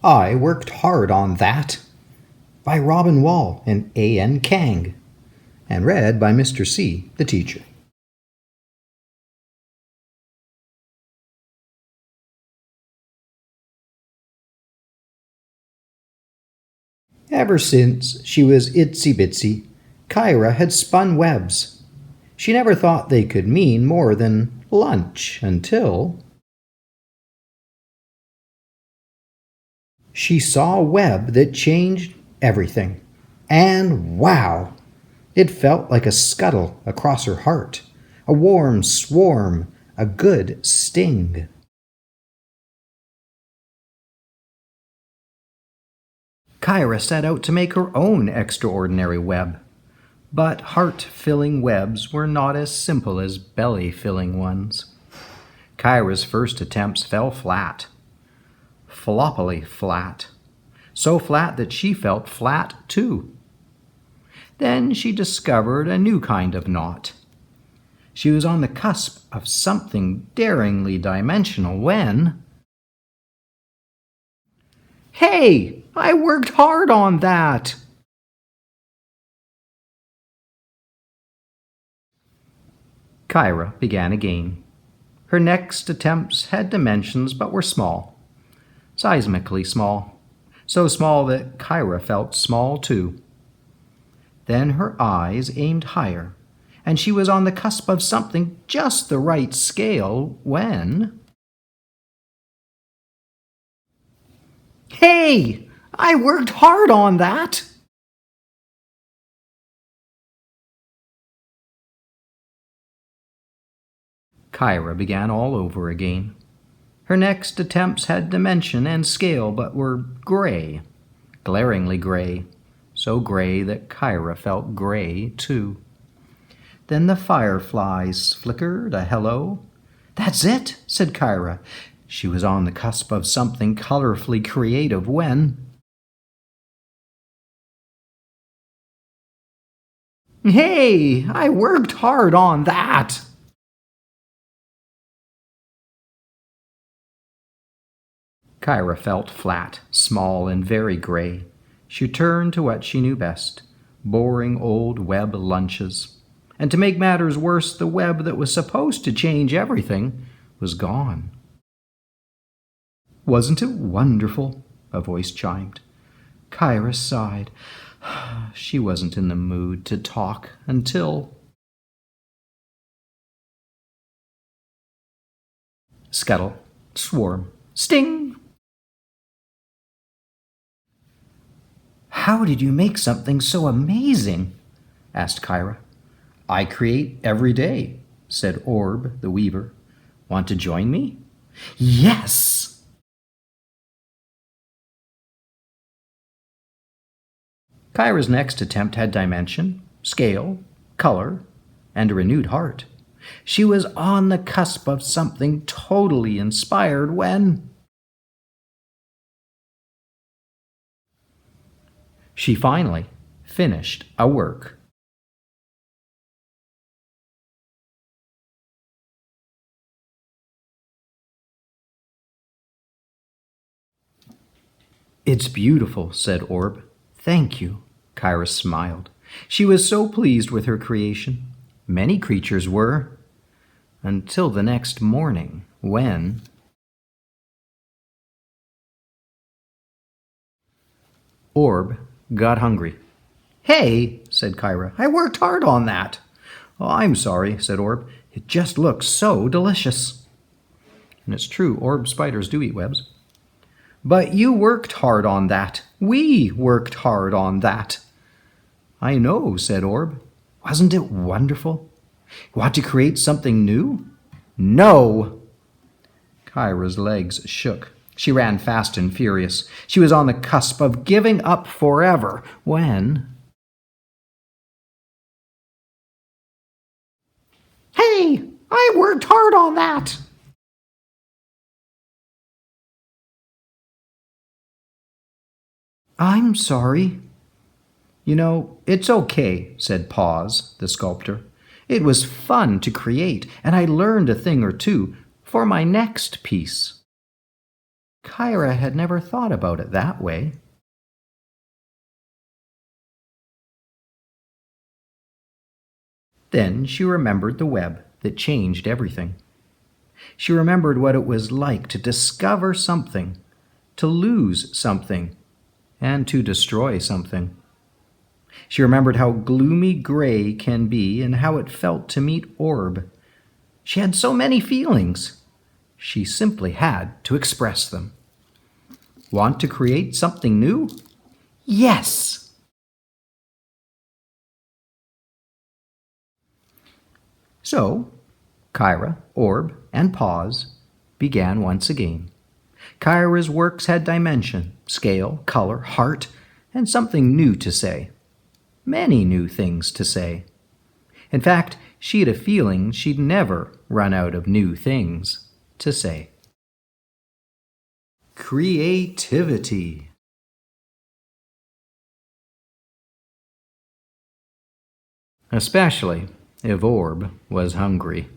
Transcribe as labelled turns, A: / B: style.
A: I Worked Hard on That by Robin Wall and A.N. Kang, and read by Mr. C, the teacher. Ever since she was itsy bitsy, Kyra had spun webs. She never thought they could mean more than lunch until she saw a web that changed everything. And wow! It felt like a scuttle across her heart, a warm swarm, a good sting. Kyra set out to make her own extraordinary web. But heart-filling webs were not as simple as belly-filling ones. Kyra's first attempts fell flat. Floppily flat. So flat that she felt flat too. Then she discovered a new kind of knot. She was on the cusp of something daringly dimensional when... Hey! I worked hard on that! Kyra began again. Her next attempts had dimensions but were small. Seismically small. So small that Kyra felt small too. Then her eyes aimed higher, and she was on the cusp of something just the right scale when... Hey! I worked hard on that! Kyra began all over again. Her next attempts had dimension and scale, but were gray, glaringly gray, so gray that Kyra felt gray too. Then the fireflies flickered a hello. That's it, said Kyra. She was on the cusp of something colorfully creative when... Hey, I worked hard on that! Kyra felt flat, small, and very gray. She turned to what she knew best, boring old web lunches. And to make matters worse, the web that was supposed to change everything was gone. Wasn't it wonderful? A voice chimed. Kyra sighed. She wasn't in the mood to talk until... Scuttle, swarm, sting! How did you make something so amazing? Asked Kyra. I create every day, said Orb the weaver. Want to join me? Yes! Kyra's next attempt had dimension, scale, color, and a renewed heart. She was on the cusp of something totally inspired when... She finally finished a work. It's beautiful, said Orb. Thank you. Kyra smiled. She was so pleased with her creation. Many creatures were. Until the next morning, when... Orb got hungry. Hey, said Kyra, I worked hard on that. Oh, I'm sorry, said Orb. It just looks so delicious. And it's true, orb spiders do eat webs. But you worked hard on that. We worked hard on that. I know, said Orb. Wasn't it wonderful? Want to create something new? No! Kyra's legs shook. She ran fast and furious. She was on the cusp of giving up forever when... Hey, I worked hard on that! I'm sorry. You know, it's okay, said Paws, the sculptor. It was fun to create, and I learned a thing or two for my next piece. Kyra had never thought about it that way. Then she remembered the web that changed everything. She remembered what it was like to discover something, to lose something, and to destroy something. She remembered how gloomy gray can be and how it felt to meet Orb. She had so many feelings. She simply had to express them. Want to create something new? Yes! So, Kyra, Orb, and Pause began once again. Kyra's works had dimension, scale, color, heart, and something new to say. Many new things to say. In fact, she had a feeling she'd never run out of new things to say. Creativity. Especially if Orb was hungry.